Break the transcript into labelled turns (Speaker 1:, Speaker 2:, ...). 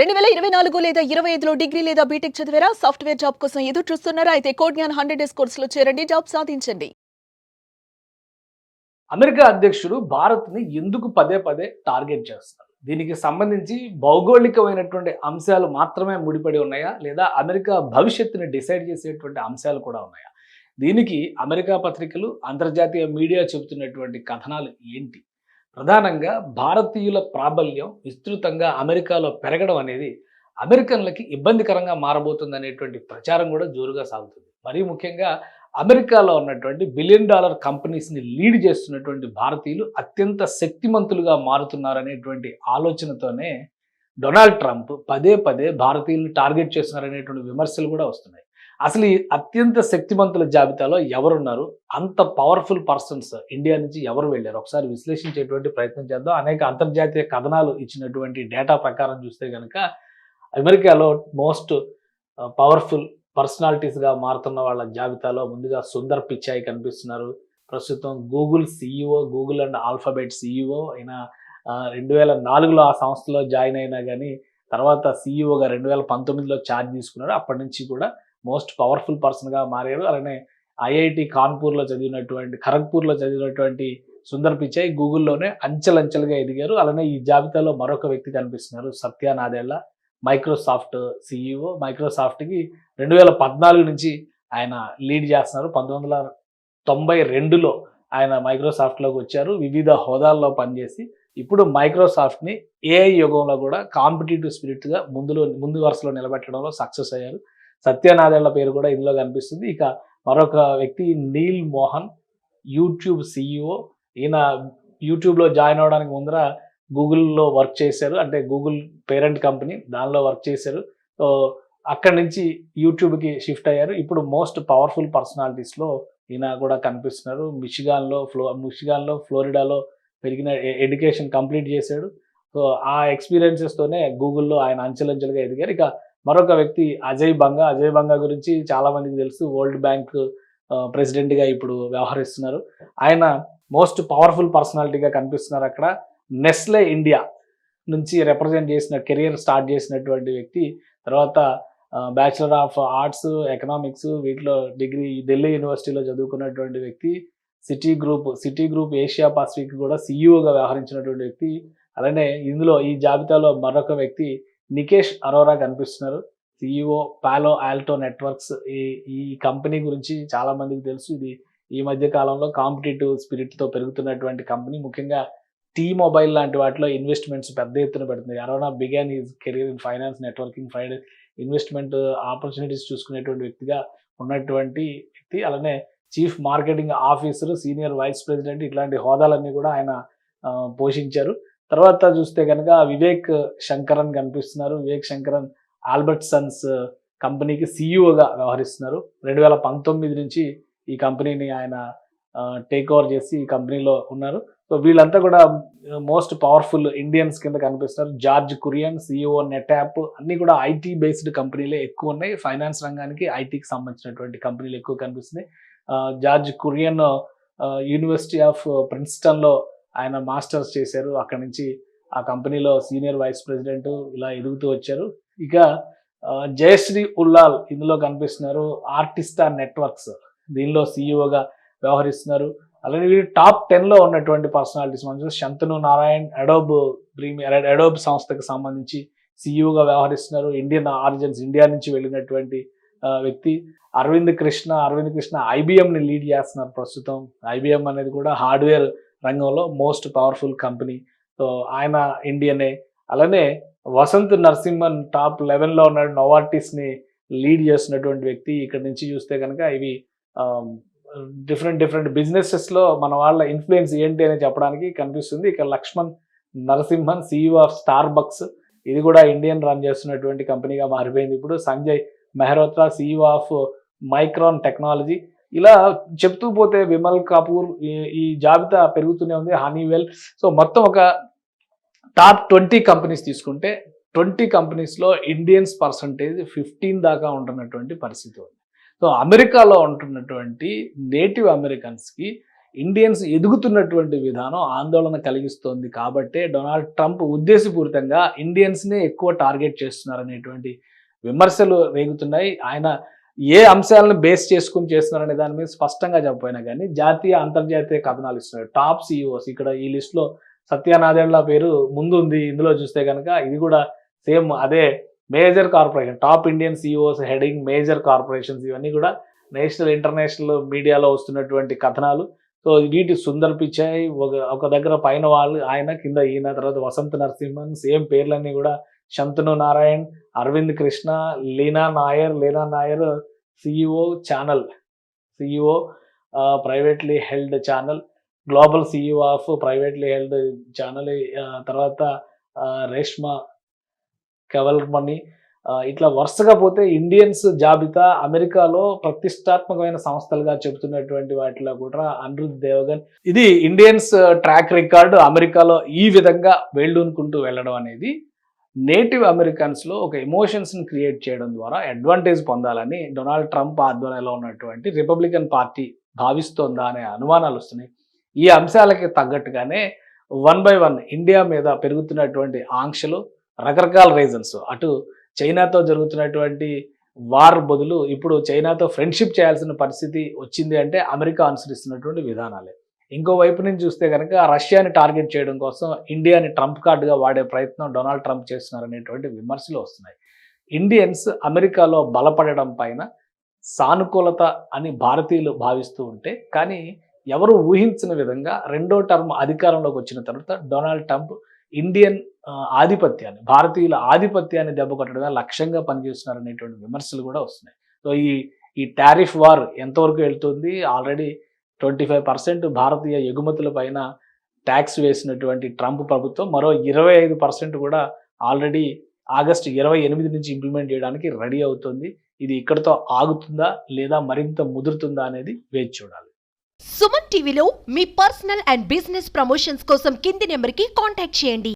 Speaker 1: 2024 లేదా 25లో డిగ్రీ లేదా బీటెక్ చదివారా? సాఫ్ట్‌వేర్ జాబ్ కోసం ఎదురు చూస్తున్నారా? అయితే కోడ్ జ్ఞాన్ 100 డేస్ కోర్సులో చేరండి. జాబ్ సాధించండి.
Speaker 2: అమెరికా అధ్యక్షుడు భారత్‌ని ఎందుకు పదే పదే టార్గెట్ చేస్తున్నారు? దీనికి సంబంధించి భౌగోళికమైనటువంటి అంశాలు మాత్రమే ముడిపడి ఉన్నాయా? లేదా అమెరికా భవిష్యత్తుని డిసైడ్ చేసేటువంటి అంశాలు కూడా ఉన్నాయా? దీనికి అమెరికా పత్రికలు, అంతర్జాతీయ మీడియా చెబుతున్నటువంటి కథనాలు ఏంటి? ప్రధానంగా భారతీయుల ప్రాబల్యం విస్తృతంగా అమెరికాలో పెరగడం అనేది అమెరికన్లకి ఇబ్బందికరంగా మారబోతుందనేటువంటి ప్రచారం కూడా జోరుగా సాగుతుంది. మరీ ముఖ్యంగా అమెరికాలో ఉన్నటువంటి బిలియన్ డాలర్ కంపెనీస్ని లీడ్ చేస్తున్నటువంటి భారతీయులు అత్యంత శక్తిమంతులుగా మారుతున్నారనేటువంటి ఆలోచనతోనే డొనాల్డ్ ట్రంప్ పదే పదే భారతీయులను టార్గెట్ చేస్తున్నారనేటువంటి విమర్శలు కూడా వస్తున్నాయి. అసలు ఈ అత్యంత శక్తిమంతుల జాబితాలో ఎవరున్నారు? అంత పవర్ఫుల్ పర్సన్స్ ఇండియా నుంచి ఎవరు వెళ్ళారు? ఒకసారి విశ్లేషించేటువంటి ప్రయత్నం చేద్దాం. అనేక అంతర్జాతీయ కథనాలు ఇచ్చినటువంటి డేటా ప్రకారం చూస్తే కనుక అమెరికాలో మోస్ట్ పవర్ఫుల్ పర్సనాలిటీస్గా మారుతున్న వాళ్ళ జాబితాలో ముందుగా సుందర్ పిచాయ్ కనిపిస్తున్నారు. ప్రస్తుతం Google CEO, Google and alphabet CEO అయిన 2004లో ఆ సంస్థలో జాయిన్ అయినా కానీ తర్వాత సీఈఓగా 2019లో ఛార్జ్ తీసుకున్నారు. అప్పటి నుంచి కూడా మోస్ట్ పవర్ఫుల్ పర్సన్గా మారారు. అలానే ఐఐటి కాన్పూర్లో చదివినటువంటి, ఖరగ్పూర్లో చదివినటువంటి సుందర్ పిచాయ్ గూగుల్లోనే అంచెలంచెలుగా ఎదిగారు. అలానే ఈ జాబితాలో మరొక వ్యక్తి కనిపిస్తున్నారు, సత్య నాదెళ్ల, మైక్రోసాఫ్ట్ సీఈఓ. మైక్రోసాఫ్ట్కి 2014 నుంచి ఆయన లీడ్ చేస్తున్నారు. 1992లో ఆయన మైక్రోసాఫ్ట్లోకి వచ్చారు. వివిధ హోదాల్లో పనిచేసి ఇప్పుడు మైక్రోసాఫ్ట్ని ఏఐ యుగంలో కూడా కాంపిటేటివ్ స్పిరిట్గా ముందు వరుసలో నిలబెట్టడంలో సక్సెస్ అయ్యారు. సత్యనాదెళ్ల పేరు కూడా ఇందులో కనిపిస్తుంది. ఇక మరొక వ్యక్తి నీల్ మోహన్, యూట్యూబ్ సీఈఓ. ఈయన యూట్యూబ్లో జాయిన్ అవ్వడానికి ముందర గూగుల్లో వర్క్ చేశారు. అంటే గూగుల్ పేరెంట్ కంపెనీ, దానిలో వర్క్ చేశారు. సో అక్కడి నుంచి యూట్యూబ్కి షిఫ్ట్ అయ్యారు. ఇప్పుడు మోస్ట్ పవర్ఫుల్ పర్సనాలిటీస్లో ఈయన కూడా కనిపిస్తున్నారు. మిషిగాన్లో ఫ్లోరిడాలో పెరిగిన ఎడ్యుకేషన్ కంప్లీట్ చేశాడు. సో ఆ ఎక్స్పీరియన్సెస్తోనే గూగుల్లో ఆయన అంచెలంచెలుగా ఎదిగారు. ఇక మరొక వ్యక్తి అజయ్ బంగా గురించి చాలామందికి తెలుసు. వరల్డ్ బ్యాంక్ ప్రెసిడెంట్గా ఇప్పుడు వ్యవహరిస్తున్నారు. ఆయన మోస్ట్ పవర్ఫుల్ పర్సనాలిటీగా కనిపిస్తున్నారు అక్కడ. నెస్లే ఇండియా నుంచి రిప్రజెంట్ చేసిన కెరియర్ స్టార్ట్ చేసినటువంటి వ్యక్తి. తర్వాత బ్యాచిలర్ ఆఫ్ ఆర్ట్స్, ఎకనామిక్స్ వీటిలో డిగ్రీ ఢిల్లీ యూనివర్సిటీలో చదువుకున్నటువంటి వ్యక్తి. సిటీ గ్రూప్ ఏషియా పసిఫిక్ కూడా సీఈఓగా వ్యవహరించినటువంటి వ్యక్తి. అలానే ఇందులో ఈ జాబితాలో మరొక వ్యక్తి నికేష్ అరోరా కనిపిస్తున్నారు. సీఈఓ పాలో ఆల్టో నెట్వర్క్స్. ఈ కంపెనీ గురించి చాలా మందికి తెలుసు. ఇది ఈ మధ్య కాలంలో కాంపిటేటివ్ స్పిరిట్తో పెరుగుతున్నటువంటి కంపెనీ. ముఖ్యంగా మొబైల్ లాంటి వాటిలో ఇన్వెస్ట్మెంట్స్ పెద్ద ఎత్తున పెడుతుంది. Arora began his career in finance, networking, investment opportunities చూసుకునేటువంటి వ్యక్తిగా ఉన్నటువంటి వ్యక్తి. అలానే chief marketing officer, senior vice president, ఇట్లాంటి హోదాలన్నీ కూడా ఆయన పోషించారు. తర్వాత చూస్తే కనుక వివేక్ శంకరన్ కనిపిస్తున్నారు. వివేక్ శంకరన్ ఆల్బర్ట్సన్స్ కంపెనీకి సీఈఓగా వ్యవహరిస్తున్నారు. 2019 నుంచి ఈ కంపెనీని ఆయన టేక్ ఓవర్ చేసి ఈ కంపెనీలో ఉన్నారు. సో వీళ్ళంతా కూడా మోస్ట్ పవర్ఫుల్ ఇండియన్స్ కింద కనిపిస్తారు. George Kurian CEO NetApp. అన్నీ కూడా ఐటీ బేస్డ్ కంపెనీలే ఎక్కువ ఉన్నాయి. ఫైనాన్స్ రంగానికి ఐటీకి సంబంధించినటువంటి కంపెనీలు ఎక్కువ కనిపిస్తున్నాయి. జార్జ్ కురియన్ యూనివర్సిటీ ఆఫ్ ప్రిన్స్టన్లో ఆయన మాస్టర్స్ చేశారు. అక్కడి నుంచి ఆ కంపెనీలో సీనియర్ వైస్ ప్రెసిడెంట్ ఇలా ఎదుగుతూ వచ్చారు. ఇక జయశ్రీ ఉల్లాల్ ఇందులో కనిపిస్తున్నారు. ఆర్టిస్టా నెట్వర్క్స్ దీనిలో సీఈఓగా వ్యవహరిస్తున్నారు. అలానే వీరు టాప్ 10లో ఉన్నటువంటి పర్సనాలిటీస్. మనం శంతను నారాయణ్ అడోబ్ సంస్థకు సంబంధించి సీఈఓగా వ్యవహరిస్తున్నారు. ఇండియన్ ఆరిజిన్స్, ఇండియా నుంచి వెళ్ళినటువంటి వ్యక్తి. అరవింద్ కృష్ణ ఐబిఎంని లీడ్ చేస్తున్నారు ప్రస్తుతం. ఐబిఎం అనేది కూడా హార్డ్వేర్ రంగంలో మోస్ట్ పవర్ఫుల్ కంపెనీ. సో ఆయన ఇండియనే. అలానే వసంత్ నరసింహన్ టాప్ 11లో ఉన్నాడు. నోవార్టిస్ని లీడ్ చేస్తున్నటువంటి వ్యక్తి. ఇక్కడ నుంచి చూస్తే కనుక ఇవి డిఫరెంట్ బిజినెసెస్లో మన వాళ్ళ ఇన్ఫ్లుయెన్స్ ఏంటి అని చెప్పడానికి కనిపిస్తుంది. ఇక Lakshman Narasimhan CEO of Starbucks. ఇది కూడా ఇండియన్ రన్ చేస్తున్నటువంటి కంపెనీగా మారిపోయింది ఇప్పుడు. Sanjay Mehrotra CEO of Micron technology. ఇలా చెప్తూ పోతే విమల్ కపూర్, ఈ జాబితా పెరుగుతూనే ఉంది. హనీవెల్. సో మొత్తం ఒక టాప్ 20 కంపెనీస్ తీసుకుంటే 20 కంపెనీస్లో ఇండియన్స్ పర్సంటేజ్ 15 దాకా ఉంటున్నటువంటి పరిస్థితి ఉంది. సో అమెరికాలో ఉంటున్నటువంటి నేటివ్ అమెరికన్స్కి ఇండియన్స్ ఎదుగుతున్నటువంటి విధానం ఆందోళన కలిగిస్తోంది కాబట్టే డొనాల్డ్ ట్రంప్ ఉద్దేశపూరితంగా ఇండియన్స్నే ఎక్కువ టార్గెట్ చేస్తున్నారనేటువంటి విమర్శలు రేగుతున్నాయి. ఆయన ఏ అంశాలను బేస్ చేసుకుని చేస్తున్నారనే దాని మీద స్పష్టంగా చెప్పపోయినా కానీ జాతీయ అంతర్జాతీయ కథనాలు ఇస్తున్నారు. టాప్ సిఇఓస్ ఇక్కడ ఈ లిస్ట్లో సత్యనాదెళ్ల పేరు ముందు ఉంది. ఇందులో చూస్తే కనుక ఇది కూడా సేమ్ అదే major corporation top Indian CEOs heading major corporations ఇవన్నీ కూడా నేషనల్ ఇంటర్నేషనల్ మీడియాలో వస్తున్నటువంటి కథనాలు. సో వీటి సుందర్ పిచాయ్ ఒక దగ్గర పైన వాళ్ళు ఆయన కింద ఈయన తర్వాత వసంత నరసింహన్ సేమ్ పేర్లన్నీ కూడా Shantanu Narayen Arvind Krishna Leena Nair CEO Chanel CEO privately held Chanel global CEO of privately held Chanel తర్వాత రేష్మా కెవల్మణి ఇట్లా వరుసగా పోతే ఇండియన్స్ జాబితా అమెరికాలో ప్రతిష్టాత్మకమైన సంస్థలుగా చెబుతున్నటువంటి వాటిలో కూడా అనిరుద్ దేవగన్ ఇది ఇండియన్స్ ట్రాక్ రికార్డు అమెరికాలో ఈ విధంగా వేళ్ళూనుకుంటూ వెళ్ళడం అనేది నేటివ్ అమెరికన్స్లో ఒక ఎమోషన్స్ని క్రియేట్ చేయడం ద్వారా అడ్వాంటేజ్ పొందాలని డొనాల్డ్ ట్రంప్ ఆధ్వర్యంలో ఉన్నటువంటి రిపబ్లికన్ పార్టీ భావిస్తోందా అనే అనుమానాలు వస్తున్నాయి. ఈ అంశాలకి తగ్గట్టుగానే 1 by 1 ఇండియా మీద పెరుగుతున్నటువంటి ఆంక్షలు రకరకాల రీజన్స్ అటు చైనాతో జరుగుతున్నటువంటి వార్ బదులు ఇప్పుడు చైనాతో ఫ్రెండ్షిప్ చేయాల్సిన పరిస్థితి వచ్చింది అంటే అమెరికా అనుసరిస్తున్నటువంటి విధానాలే. ఇంకో వైపు నుంచి చూస్తే కనుక రష్యాని టార్గెట్ చేయడం కోసం ఇండియాని ట్రంప్ కార్డుగా వాడే ప్రయత్నం డొనాల్డ్ ట్రంప్ చేస్తున్నారనేటువంటి విమర్శలు వస్తున్నాయి. ఇండియన్స్ అమెరికాలో బలపడడం పైన సానుకూలత అని భారతీయులు భావిస్తూ ఉంటే కానీ ఎవరు ఊహించిన విధంగా రెండో టర్మ్ అధికారంలోకి వచ్చిన తర్వాత డొనాల్డ్ ట్రంప్ ఇండియన్ ఆధిపత్యాన్ని భారతీయుల ఆధిపత్యాన్ని దెబ్బకొట్టడమే లక్ష్యంగా పనిచేస్తున్నారనేటువంటి విమర్శలు కూడా వస్తున్నాయి. సో ఈ టారిఫ్ వార్ ఎంతవరకు వెళ్తుంది? ఆల్రెడీ 25% భారతీయ ఎగుమతుల పైన ట్యాక్స్ వేసినటువంటి ట్రంప్ ప్రభుత్వం మరో 25% కూడా ఆల్రెడీ ఆగస్టు 28 నుంచి ఇంప్లిమెంట్ చేయడానికి రెడీ అవుతుంది. ఇది ఇక్కడితో ఆగుతుందా లేదా మరింత ముదురుతుందా అనేది వేచి చూడాలి.
Speaker 3: సుమన్ టీవీలో మీ పర్సనల్ అండ్ బిజినెస్ ప్రమోషన్స్ కోసం కింది నెంబర్కి కాంటాక్ట్ చేయండి.